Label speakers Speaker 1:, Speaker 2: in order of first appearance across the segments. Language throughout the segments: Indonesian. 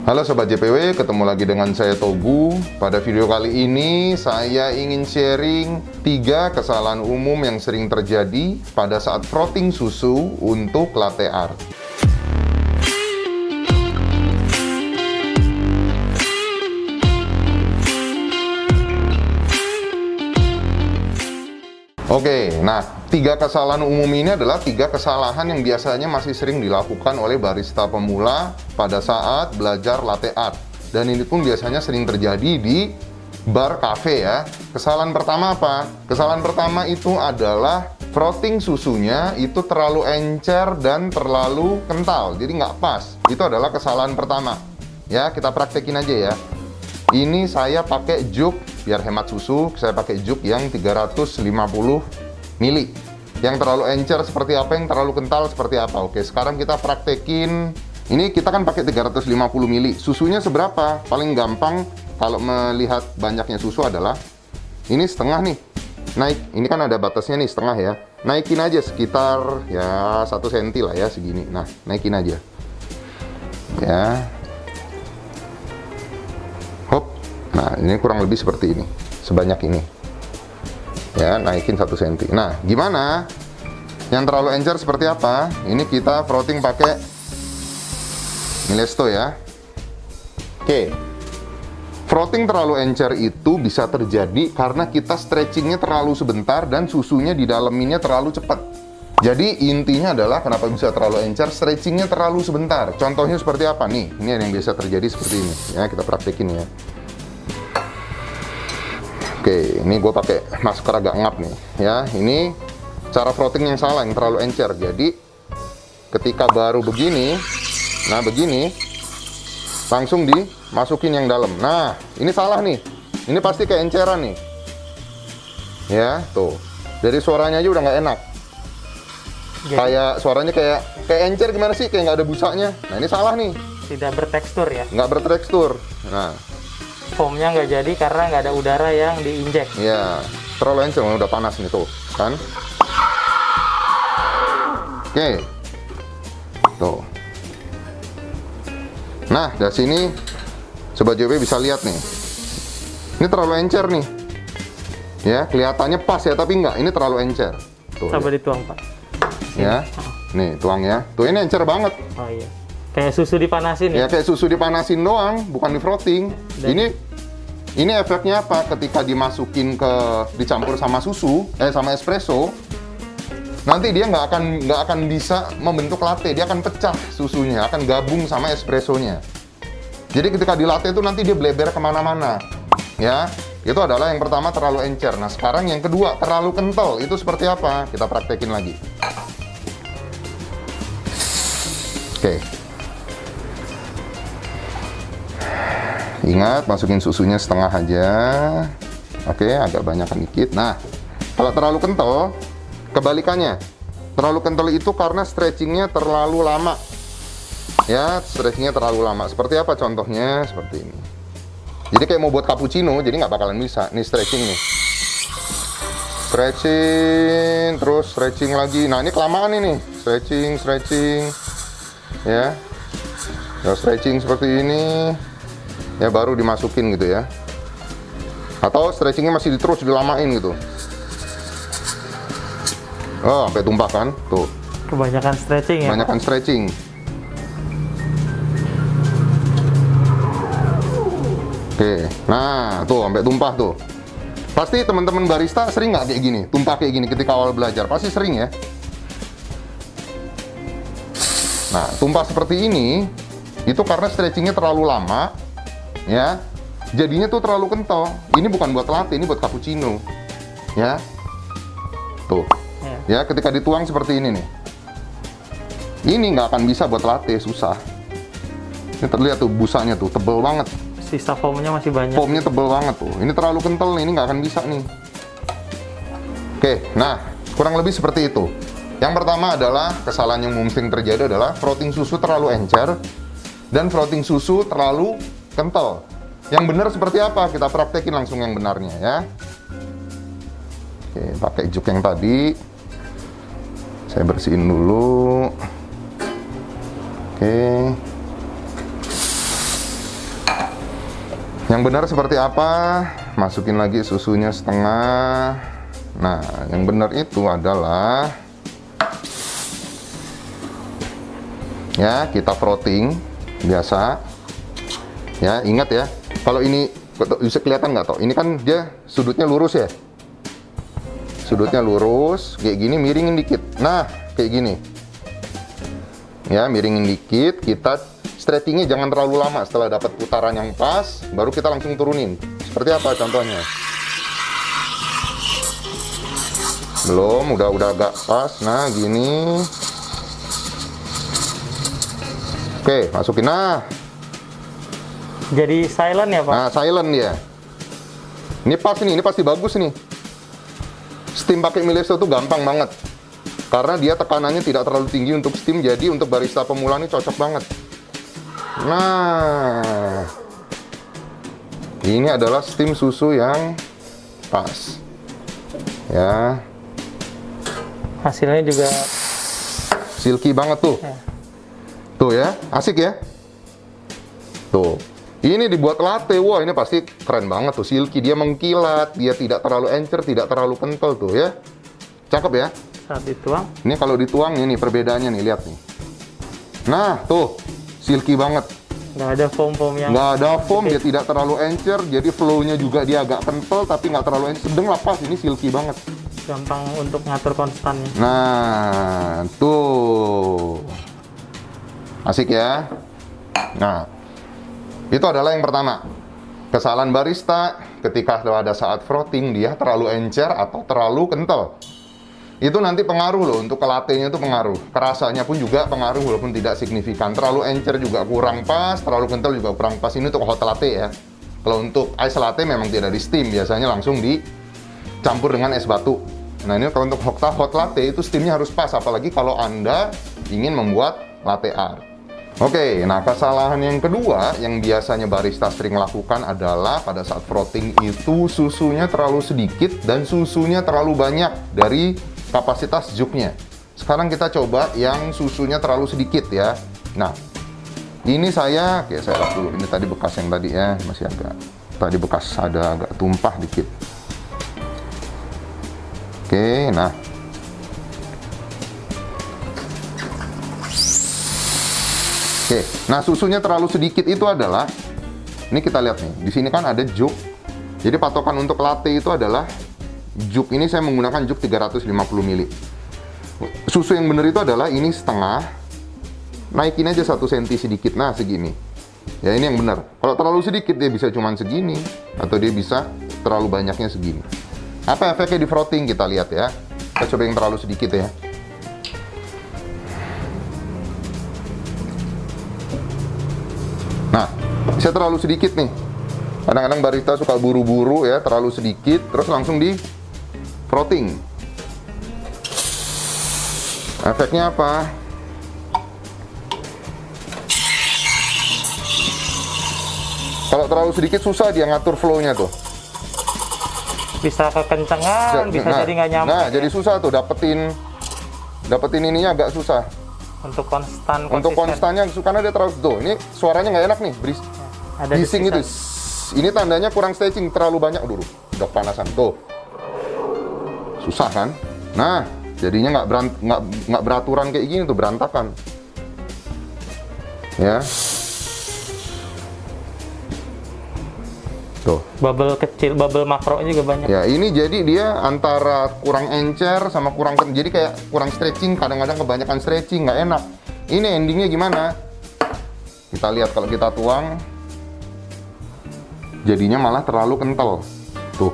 Speaker 1: Halo Sobat JPW, ketemu lagi dengan saya Togu. Pada video kali ini saya ingin sharing 3 kesalahan umum yang sering terjadi pada saat frotting susu untuk latte art. Oke, nah 3 kesalahan umum ini adalah 3 kesalahan yang biasanya masih sering dilakukan oleh barista pemula pada saat belajar latte art. Dan ini pun biasanya sering terjadi di bar cafe ya. Kesalahan pertama apa? Kesalahan pertama itu adalah frotting susunya itu terlalu encer dan terlalu kental, jadi nggak pas. Itu adalah kesalahan pertama. Ya, kita praktekin aja ya. Ini saya pakai jug, biar hemat susu, saya pakai jug yang 350 ml. Yang terlalu encer seperti apa, yang terlalu kental seperti apa. Oke, sekarang kita praktekin. Ini kita kan pakai 350 ml. Susunya seberapa? Paling gampang kalau melihat banyaknya susu adalah ini setengah nih. Naik, ini kan ada batasnya nih, setengah ya. Naikin aja sekitar ya 1 cm lah ya, segini. Nah, naikin aja. Ya. Nah, ini kurang lebih seperti ini, sebanyak ini. Ya, naikin 1 cm. Nah, gimana? Yang terlalu encer seperti apa? Ini kita frotting pakai Milesto ya. Oke. Frotting terlalu encer itu bisa terjadi karena kita stretchingnya terlalu sebentar dan susunya di daleminnya terlalu cepat. Jadi intinya adalah kenapa bisa terlalu encer, stretchingnya terlalu sebentar. Contohnya seperti apa nih? Ini yang biasa terjadi seperti ini. Ya, kita praktekin ya. Oke, ini gue pakai masker agak ngap nih ya. Ini cara frotting yang salah, yang terlalu encer. Jadi ketika baru begini, nah begini, langsung dimasukin yang dalam. Nah, ini salah nih. Ini pasti keenceran nih. Ya, tuh. Dari suaranya aja udah nggak enak. Kayak suaranya kayak encer gimana sih? Kayak nggak ada busanya. Nah, ini salah nih.
Speaker 2: Tidak bertekstur ya?
Speaker 1: Nggak bertekstur. Nah,
Speaker 2: foamnya nggak jadi karena nggak ada udara yang diinjek.
Speaker 1: ya, terlalu encer, udah panas nih tuh, kan? Oke, tuh. Nah, dari sini Sobat JP bisa lihat nih. Ini terlalu encer nih. Ya, kelihatannya pas ya, tapi enggak. Ini terlalu encer. Tuh.
Speaker 2: Coba dituang, Pak. Sini.
Speaker 1: Ya, nih tuang ya. Tuh, ini encer banget.
Speaker 2: Oh iya. Kayak susu dipanasin ya?
Speaker 1: Ya, kayak susu dipanasin doang, bukan di frotting. Ini efeknya apa? Ketika dimasukin dicampur sama susu, sama espresso, nanti dia nggak akan bisa membentuk latte, dia akan pecah susunya, akan gabung sama espressonya. Jadi ketika di latte itu nanti dia bleber kemana-mana, ya. Itu adalah yang pertama, terlalu encer. Nah, sekarang yang kedua, terlalu kental. Itu seperti apa? Kita praktekin lagi. Oke. Ingat, masukin susunya setengah aja. Oke, agak banyakan dikit. Nah, kalau terlalu kental, kebalikannya. Terlalu kental itu karena stretchingnya terlalu lama. Ya, stretchingnya terlalu lama. Seperti apa contohnya? Seperti ini. Jadi kayak mau buat cappuccino, jadi nggak bakalan bisa. Nih stretching nih. Stretching, terus stretching lagi. Nah, ini kelamaan ini. Stretching. Ya. Kalau stretching seperti ini, ya baru dimasukin gitu ya. Atau stretchingnya masih terus dilamain gitu. Oh, sampai tumpah kan? Tuh.
Speaker 2: Kebanyakan stretching ya?
Speaker 1: Kebanyakan stretching. Oke, nah tuh sampai tumpah tuh. Pasti teman-teman barista sering nggak kayak gini? Tumpah kayak gini ketika awal belajar, pasti sering ya. Nah, tumpah seperti ini, itu karena stretchingnya terlalu lama. Ya, jadinya tuh terlalu kental. Ini bukan buat latte, ini buat cappuccino. Ya, tuh. Ya, ketika dituang seperti ini nih. Ini nggak akan bisa buat latte, susah. Ini terlihat tuh busanya tuh, tebel banget.
Speaker 2: Sisa foamnya masih banyak.
Speaker 1: Foamnya tebel banget tuh. Ini terlalu kental nih, ini nggak akan bisa nih. Oke, nah kurang lebih seperti itu. Yang pertama adalah kesalahan yang mungkin terjadi adalah frotting susu terlalu encer dan frotting susu terlalu kental. Yang benar seperti apa? Kita praktekin langsung yang benarnya ya. Oke, pakai jug yang tadi. Saya bersihin dulu. Oke. Yang benar seperti apa? Masukin lagi susunya setengah. Nah, yang benar itu adalah ya, kita frotting biasa. Ya, ingat ya. Kalau ini bisa kelihatan nggak toh? Ini kan dia sudutnya lurus ya. Sudutnya lurus, kayak gini, miringin dikit. Nah, kayak gini. Ya, miringin dikit, kita stretchingnya jangan terlalu lama. Setelah dapat putaran yang pas, baru kita langsung turunin. Seperti apa contohnya? Belum, udah agak pas. Nah, gini. Oke, masukin. Nah,
Speaker 2: jadi silent ya Pak?
Speaker 1: nah silent ya. Ini pas nih, ini pasti bagus nih. Steam pakai Milesto tuh gampang banget. Karena dia tekanannya tidak terlalu tinggi untuk steam, jadi untuk barista pemula ini cocok banget. Nah, ini adalah steam susu yang pas. Ya.
Speaker 2: Hasilnya juga
Speaker 1: Silky banget tuh.
Speaker 2: ya.
Speaker 1: Tuh ya, asik ya. Tuh. Ini dibuat latte, wah ini pasti keren banget tuh. Silky, dia mengkilat, dia tidak terlalu encer, tidak terlalu kental tuh ya. Cakep ya.
Speaker 2: Saat dituang.
Speaker 1: Ini kalau dituang ini perbedaannya nih, lihat nih. Nah, tuh. Silky banget.
Speaker 2: Nggak ada foam-foam yang
Speaker 1: Nggak ada foam, dia tidak terlalu encer, jadi flow-nya juga dia agak kental, tapi nggak terlalu encer. Sedang lah pas, ini silky banget.
Speaker 2: gampang untuk ngatur konstannya.
Speaker 1: Nah, tuh. Asik ya. Nah, itu adalah yang pertama. Kesalahan barista ketika pada saat frotting dia terlalu encer atau terlalu kental. Itu nanti pengaruh loh, untuk ke latte-nya itu pengaruh. Kerasanya pun juga pengaruh walaupun tidak signifikan. Terlalu encer juga kurang pas, terlalu kental juga kurang pas. Ini untuk hot latte ya. Kalau untuk ice latte memang tidak di steam, biasanya langsung dicampur dengan es batu. Nah ini kalau untuk hot latte itu steamnya harus pas, apalagi kalau Anda ingin membuat latte art. Oke, nah kesalahan yang kedua yang biasanya barista sering lakukan adalah pada saat frotting itu susunya terlalu sedikit dan susunya terlalu banyak dari kapasitas jugnya. Sekarang kita coba yang susunya terlalu sedikit ya. Nah, ini saya lap dulu. Ini tadi bekas yang tadi ya, masih agak tadi bekas ada agak tumpah dikit. Oke, nah. Oke, nah susunya terlalu sedikit itu adalah, ini kita lihat nih, di sini kan ada jug. Jadi patokan untuk latte itu adalah jug ini saya menggunakan jug 350 ml. Susu yang benar itu adalah ini setengah, naikin aja 1 cm sedikit, nah segini. Ya ini yang benar. Kalau terlalu sedikit dia bisa cuman segini, atau dia bisa terlalu banyaknya segini. Apa efeknya di frotting kita lihat ya. Kita coba yang terlalu sedikit ya. Nah, bisa terlalu sedikit nih. Kadang-kadang barista suka buru-buru ya, terlalu sedikit, terus langsung di frotting. Efeknya apa? Kalau terlalu sedikit susah dia ngatur flow-nya tuh.
Speaker 2: Bisa kekencengan, bisa jadi nggak nyampe.
Speaker 1: Nah, jadi susah tuh dapetin ininya agak susah.
Speaker 2: Untuk konstan,
Speaker 1: Untuk konstannya karena dia terlalu tuh. Ini suaranya nggak enak nih,
Speaker 2: ada
Speaker 1: bising itu. Ini tandanya kurang stretching, terlalu banyak dulu. Udah panasan tuh. Susah kan? Nah, jadinya nggak beraturan kayak gini tuh, berantakan. Ya. Tuh.
Speaker 2: Bubble kecil, bubble makro juga banyak.
Speaker 1: Ya, ini jadi dia antara kurang encer sama kurang, jadi kayak kurang stretching, kadang-kadang kebanyakan stretching, nggak enak. Ini endingnya gimana? Kita lihat kalau kita tuang, jadinya malah terlalu kental. Tuh.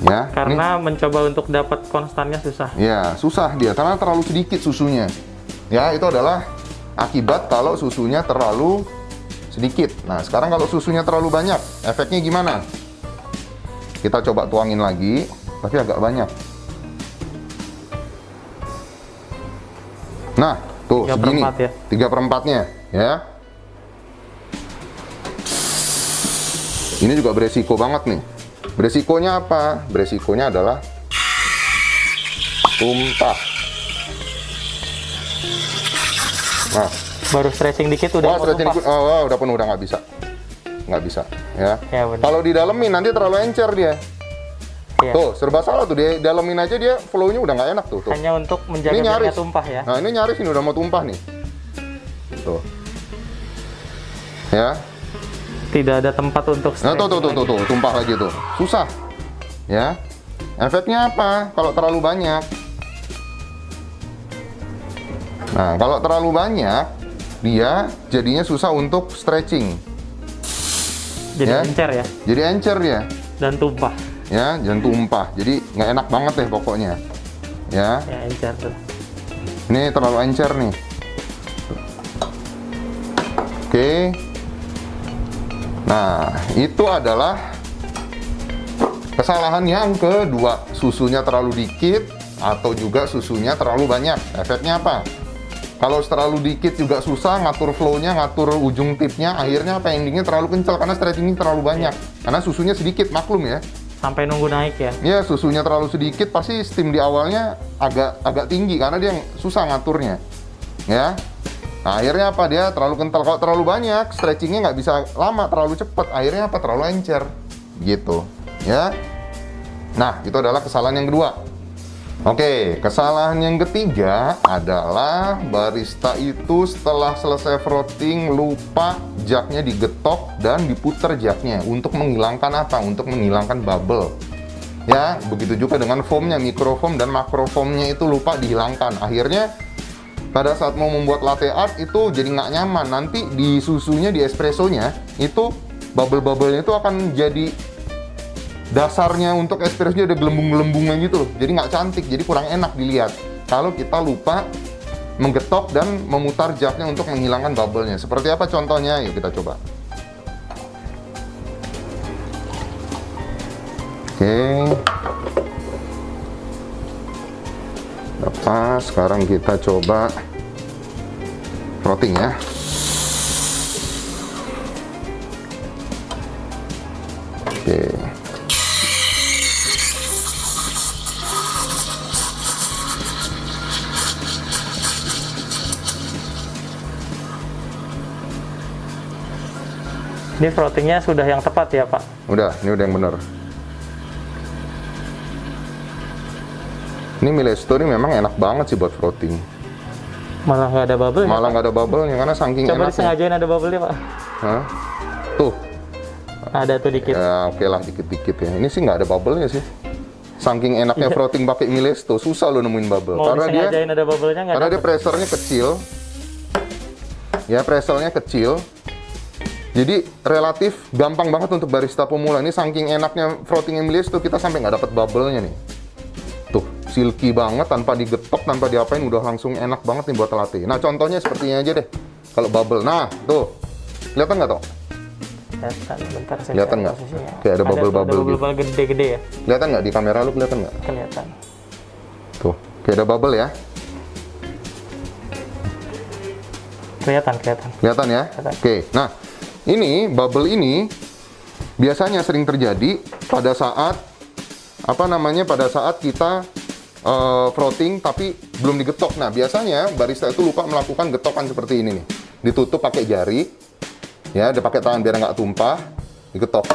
Speaker 1: Ya.
Speaker 2: Karena mencoba untuk dapat konstannya susah.
Speaker 1: Ya, susah dia karena terlalu sedikit susunya. Ya, itu adalah akibat kalau susunya terlalu sedikit. Nah, sekarang kalau susunya terlalu banyak, efeknya gimana? Kita coba tuangin lagi, tapi agak banyak. Nah, tuh
Speaker 2: 3/4
Speaker 1: segini.
Speaker 2: ya.
Speaker 1: 3/4-nya, ya. Ini juga beresiko banget nih. Beresikonya apa? Beresikonya adalah tumpah. Nah,
Speaker 2: Baru stretching dikit udah mau
Speaker 1: stretching
Speaker 2: tumpah.
Speaker 1: dikit, udah penuh, udah nggak bisa. nggak bisa ya.
Speaker 2: Ya, benar.
Speaker 1: Kalau didalemin nanti terlalu encer dia.
Speaker 2: Ya.
Speaker 1: Tuh, serba salah tuh, dia dalemin aja dia flow-nya udah nggak enak tuh.
Speaker 2: Hanya untuk menjaga
Speaker 1: Ini
Speaker 2: biar
Speaker 1: nyaris
Speaker 2: nggak tumpah ya.
Speaker 1: Nah, ini nyaris ini udah mau tumpah nih. Tuh. Ya.
Speaker 2: Tidak ada tempat untuk
Speaker 1: Nah, tuh,
Speaker 2: stretching lagi.
Speaker 1: tumpah lagi tuh. Susah. Ya. Efeknya apa? Kalau terlalu banyak. Nah, kalau terlalu banyak, dia jadinya susah untuk stretching.
Speaker 2: Jadi
Speaker 1: Ya.
Speaker 2: encer ya
Speaker 1: Jadi encer dia.
Speaker 2: dan tumpah.
Speaker 1: Ya, jangan tumpah. Jadi nggak enak banget deh pokoknya. Ya.
Speaker 2: Ya, encer tuh.
Speaker 1: Ini terlalu encer nih. Oke. Nah, itu adalah kesalahan yang kedua. Susunya terlalu dikit atau juga susunya terlalu banyak. Efeknya apa? Kalau terlalu dikit juga susah ngatur flow-nya, ngatur ujung tipnya. Akhirnya apa? Endingnya terlalu kencal karena stretchingnya terlalu banyak. Karena susunya sedikit, maklum ya.
Speaker 2: Sampai nunggu naik ya.
Speaker 1: Ya, susunya terlalu sedikit pasti steam di awalnya agak tinggi karena dia susah ngaturnya. Ya. Nah, akhirnya apa? Dia terlalu kental. Kalau terlalu banyak, stretchingnya nggak bisa lama, terlalu cepat. Akhirnya apa? Terlalu encer. Gitu. Ya. Nah, itu adalah kesalahan yang kedua. Oke, kesalahan yang ketiga adalah barista itu setelah selesai frotting lupa jaknya digetok dan diputer jaknya untuk menghilangkan apa? Untuk menghilangkan bubble. Ya, begitu juga dengan foamnya, microfoam dan macrofoamnya itu lupa dihilangkan. Akhirnya pada saat mau membuat latte art itu jadi nggak nyaman. Nanti di susunya, di espressonya itu bubble-bubblenya itu akan jadi dasarnya untuk espressonya ada gelembung-gelembungnya gitu loh. Jadi nggak cantik, jadi kurang enak dilihat kalau kita lupa menggetok dan memutar jaknya untuk menghilangkan bubble-nya. Seperti apa contohnya? Yuk kita coba. Oke. Lepas, sekarang kita coba frotting ya. Oke.
Speaker 2: Ini frottingnya sudah yang tepat ya Pak?
Speaker 1: Udah, ini udah yang bener. Ini Milesto ini memang enak banget sih buat frotting.
Speaker 2: Malah nggak ada bubble.
Speaker 1: Malah nggak ada bubble-nya karena saking
Speaker 2: Coba
Speaker 1: enaknya.
Speaker 2: disengajain ada bubble-nya Pak.
Speaker 1: Hah? Tuh.
Speaker 2: Ada tuh dikit.
Speaker 1: Ya, oke lah dikit-dikit ya. Ini sih nggak ada bubble-nya sih. Saking enaknya frotting pakai Milesto, susah lo nemuin bubble.
Speaker 2: Mau
Speaker 1: Karena dia
Speaker 2: disengajain ada bubble-nya nggak?
Speaker 1: karena dia pressernya kecil. Ya, pressernya kecil. Jadi relatif gampang banget untuk barista pemula. Ini saking enaknya frotting Milesto kita sampai nggak dapat bubble-nya nih. Tuh, silky banget tanpa digetok, tanpa diapain udah langsung enak banget nih buat latte. Nah, contohnya seperti ini aja deh. Kalau bubble. Nah, tuh. Kelihatan nggak, Tok?
Speaker 2: Kelihatan, bentar saya
Speaker 1: Kelihatan
Speaker 2: cari
Speaker 1: nggak?
Speaker 2: posisinya.
Speaker 1: Kayak ada bubble-bubble gitu.
Speaker 2: bubble gede-gede ya?
Speaker 1: Kelihatan nggak di kamera lu? Kelihatan nggak?
Speaker 2: Kelihatan.
Speaker 1: Tuh, kayak ada bubble ya.
Speaker 2: Kelihatan.
Speaker 1: Kelihatan ya?
Speaker 2: Kelihatan.
Speaker 1: Oke. Nah, ini bubble ini biasanya sering terjadi pada saat pada saat kita frotting tapi belum digetok. Nah, biasanya barista itu lupa melakukan getokan seperti ini nih. Ditutup pakai jari, ya, dia pakai tangan biar nggak tumpah, digetok.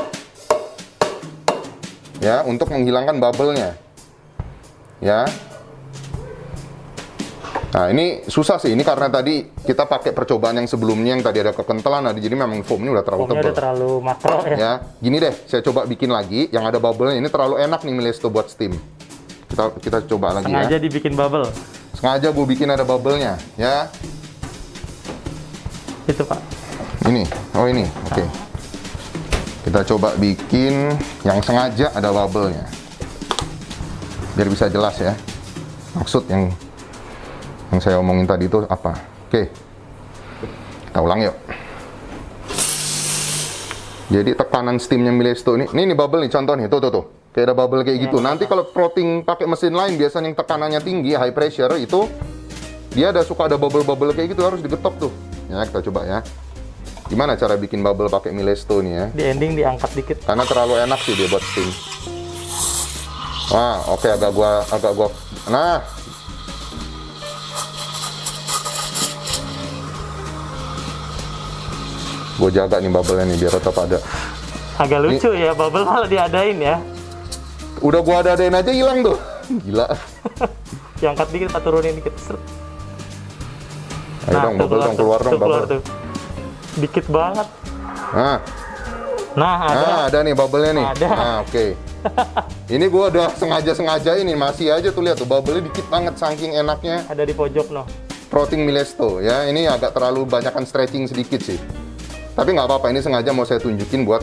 Speaker 1: Ya, untuk menghilangkan bubble-nya. Ya. Nah, ini susah sih. Ini karena tadi kita pakai percobaan yang sebelumnya yang tadi ada kekentalan. Nah, jadi memang foamnya udah terlalu
Speaker 2: Foamnya
Speaker 1: tebal.
Speaker 2: udah terlalu makro ya.
Speaker 1: Ya, gini deh, saya coba bikin lagi yang ada bubble-nya. Ini terlalu enak nih Milesto buat steam. Kita coba lagi
Speaker 2: Sengaja
Speaker 1: ya.
Speaker 2: dibikin bubble.
Speaker 1: Sengaja gue bikin ada bubble-nya, ya.
Speaker 2: Itu Pak.
Speaker 1: Ini, oh ini, oke. Kita coba bikin yang sengaja ada bubble-nya. Biar bisa jelas ya. Maksud yang saya omongin tadi itu apa. Oke. Kita ulang yuk. Jadi tekanan steamnya Milesto ini bubble nih contoh nih, tuh. Kayak ada bubble kayak gitu. Nanti kalau frotting pakai mesin lain biasanya yang tekanannya tinggi, high pressure itu dia suka ada bubble-bubble kayak gitu, harus digetok tuh. Ya, kita coba ya. Gimana cara bikin bubble pakai Milesto nih ya?
Speaker 2: Di ending diangkat dikit.
Speaker 1: Karena terlalu enak sih dia buat steam. Wah, oke, agak gua. Nah. Gue jaga nih bubble-nya nih biar tetap ada.
Speaker 2: Agak lucu ya, bubble malah diadain ya.
Speaker 1: Udah gua ada-adain aja hilang tuh. Gila.
Speaker 2: Diangkat dikit, kita turunin dikit. Seret.
Speaker 1: Ayo dong, bubble dong, keluar dong,
Speaker 2: keluar
Speaker 1: bubble.
Speaker 2: tuh. Dikit banget.
Speaker 1: Nah, ada nih bubble-nya nih.
Speaker 2: Ada.
Speaker 1: Nah, oke. Ini gua udah sengaja ini, masih aja tuh lihat tuh bubble-nya dikit banget saking enaknya.
Speaker 2: Ada di pojok noh.
Speaker 1: Frotting Milesto ya, ini agak terlalu banyakkan stretching sedikit sih. Tapi nggak apa-apa, ini sengaja mau saya tunjukin buat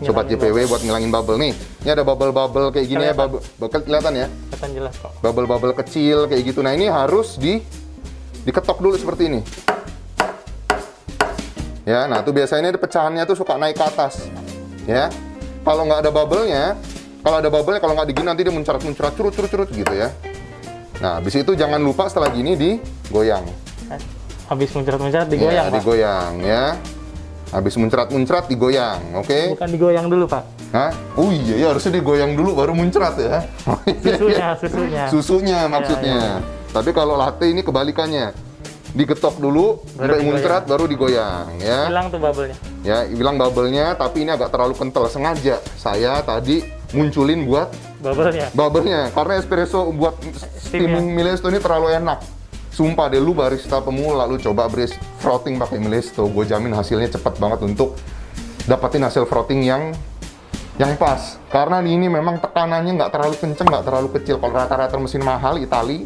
Speaker 1: Sobat JPW buat ngilangin bubble nih. Ini ada bubble-bubble kayak gini ya, bubble kelihatan ya?
Speaker 2: Kelihatan jelas kok.
Speaker 1: Bubble-bubble kecil kayak gitu. Nah, ini harus diketok dulu seperti ini. Ya, nah tuh biasanya pecahannya tuh suka naik ke atas. Ya. Kalau nggak ada bubble-nya, kalau nggak digini nanti dia muncrat-muncrat curut gitu ya. Nah, habis itu jangan lupa setelah gini digoyang.
Speaker 2: Habis muncrat-muncrat digoyang,
Speaker 1: ya,
Speaker 2: Pak?
Speaker 1: Digoyang ya. Habis muncrat-muncrat digoyang, oke?
Speaker 2: Bukan digoyang dulu, Pak.
Speaker 1: Hah? Oh iya ya, harusnya digoyang dulu baru muncrat ya. Susunya maksudnya. Tapi kalau latte ini kebalikannya. Digetok dulu, sampai muncrat baru digoyang ya.
Speaker 2: Hilang tuh bubble-nya.
Speaker 1: Ya, hilang bubble-nya, tapi ini agak terlalu kental. Sengaja saya tadi munculin buat bubble-nya. Karena espresso buat steaming Milesto ini terlalu enak. Sumpah deh, lu barista pemula, lu coba frotting pakai Milesto, gue jamin hasilnya cepet banget untuk dapetin hasil frotting yang pas. Karena ini memang tekanannya nggak terlalu kenceng, nggak terlalu kecil. Kalau rata-rata mesin mahal Itali,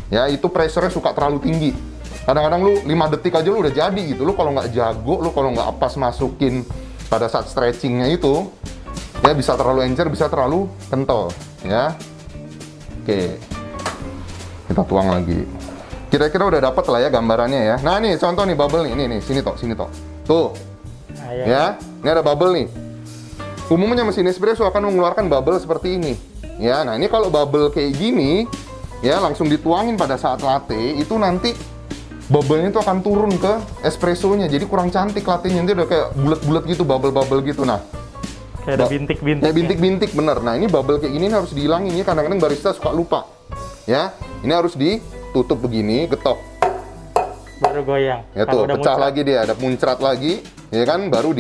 Speaker 1: ya itu pressure-nya suka terlalu tinggi. Kadang-kadang lu 5 detik aja lu udah jadi gitu. Lu kalau nggak jago, lu kalau nggak pas masukin pada saat stretchingnya itu, ya bisa terlalu encer, bisa terlalu kental, ya. Oke, kita tuang lagi. Kira-kira udah dapet lah ya gambarannya ya. Nah nih contoh nih bubble nih, ini sini toh. Tuh, ya, ini ada bubble nih. Umumnya mesin espresso akan mengeluarkan bubble seperti ini. Ya, nah ini kalau bubble kayak gini, ya langsung dituangin pada saat latte, itu nanti bubble-nya itu akan turun ke espressonya. Jadi kurang cantik latte-nya, nanti udah kayak bulat-bulat gitu, bubble-bubble gitu. Nah,
Speaker 2: kayak ada bintik-bintik.
Speaker 1: Kayak bintik-bintik, bener. Nah ini bubble kayak gini harus dihilangin ya. Kadang-kadang barista suka lupa. Ya, ini harus ditutup begini, getok.
Speaker 2: Baru goyang.
Speaker 1: Ya tuh, pecah lagi dia, ada muncrat lagi, ya kan, baru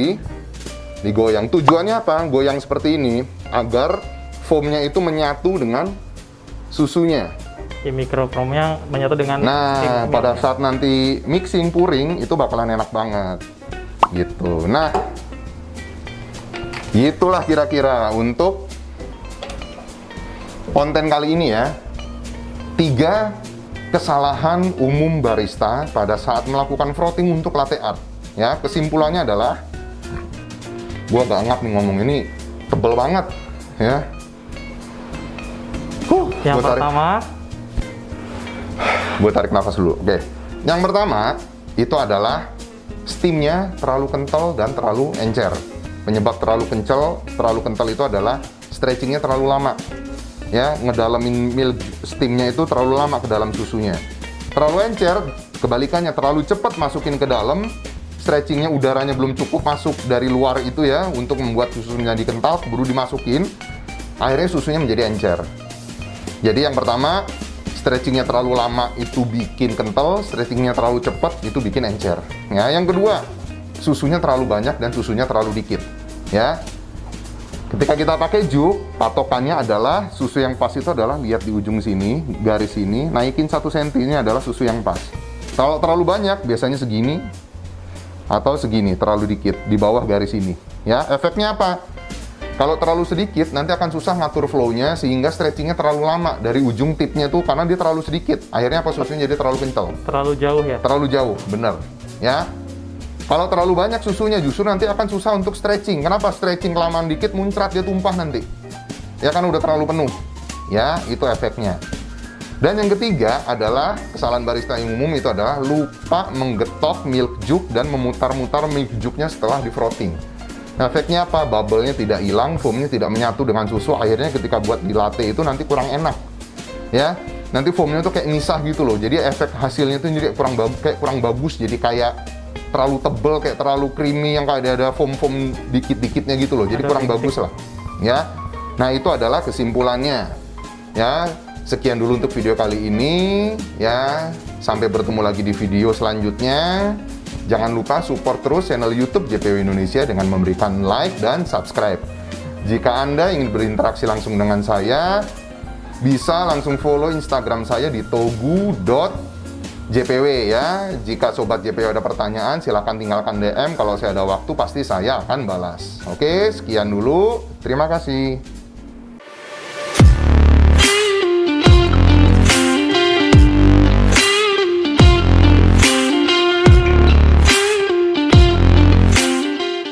Speaker 1: digoyang. Tujuannya apa? Goyang seperti ini agar foamnya itu menyatu dengan susunya.
Speaker 2: Si mikrofoamnya menyatu dengan
Speaker 1: pada saat nanti mixing pouring itu bakalan enak banget. Gitu. Nah, itulah kira-kira untuk konten kali ini ya. 3 kesalahan umum barista pada saat melakukan frotting untuk latte art. Ya, kesimpulannya adalah, gua gak ngap nih ngomong ini, tebel banget, ya.
Speaker 2: Yang pertama,
Speaker 1: gue tarik nafas dulu. Oke. Yang pertama itu adalah steamnya terlalu kental dan terlalu encer. Penyebab terlalu kental itu adalah stretchingnya terlalu lama. Ya, ngedalamin milk steamnya itu terlalu lama ke dalam susunya. Terlalu encer, kebalikannya terlalu cepat masukin ke dalam, stretchingnya udaranya belum cukup masuk dari luar itu ya untuk membuat susunya menjadi kental, baru dimasukin, akhirnya susunya menjadi encer. Jadi yang pertama, stretchingnya terlalu lama itu bikin kental, stretchingnya terlalu cepat itu bikin encer. Ya, yang kedua, susunya terlalu banyak dan susunya terlalu dikit. Ya. Ketika kita pakai jug, patokannya adalah susu yang pas itu adalah lihat di ujung sini, garis ini, naikin 1 cm ini adalah susu yang pas. Kalau terlalu banyak, biasanya segini atau segini, terlalu dikit di bawah garis ini. Ya, efeknya apa? Kalau terlalu sedikit, nanti akan susah ngatur flow-nya sehingga stretchingnya terlalu lama dari ujung tipnya tuh karena dia terlalu sedikit. Akhirnya apa, susunya jadi terlalu kental.
Speaker 2: Terlalu jauh ya?
Speaker 1: Terlalu jauh, bener. Ya. Kalau terlalu banyak susunya justru nanti akan susah untuk stretching. Kenapa? Stretching kelamaan dikit muncrat, dia tumpah nanti. Ya kan udah terlalu penuh. Ya, itu efeknya. Dan yang ketiga adalah kesalahan barista yang umum itu adalah lupa menggetok milk jug dan memutar-mutar milk jugnya setelah di frotting. Nah, efeknya apa? Bubble-nya tidak hilang, foamnya tidak menyatu dengan susu. Akhirnya ketika buat di latte itu nanti kurang enak. Ya, nanti foamnya tuh kayak nisah gitu loh. Jadi efek hasilnya tuh jadi kurang bagus. Jadi kayak terlalu tebel, kayak terlalu creamy yang kayak ada foam-foam dikit-dikitnya gitu loh. Jadi kurang bagus lah. Ya. Nah, itu adalah kesimpulannya. Ya, sekian dulu untuk video kali ini. Ya, sampai bertemu lagi di video selanjutnya. Jangan lupa support terus channel YouTube JPW Indonesia dengan memberikan like dan subscribe. Jika Anda ingin berinteraksi langsung dengan saya, bisa langsung follow Instagram saya di togu.jpw ya. Jika Sobat JPW ada pertanyaan, silahkan tinggalkan DM. Kalau saya ada waktu, pasti saya akan balas. Oke, sekian dulu. Terima kasih.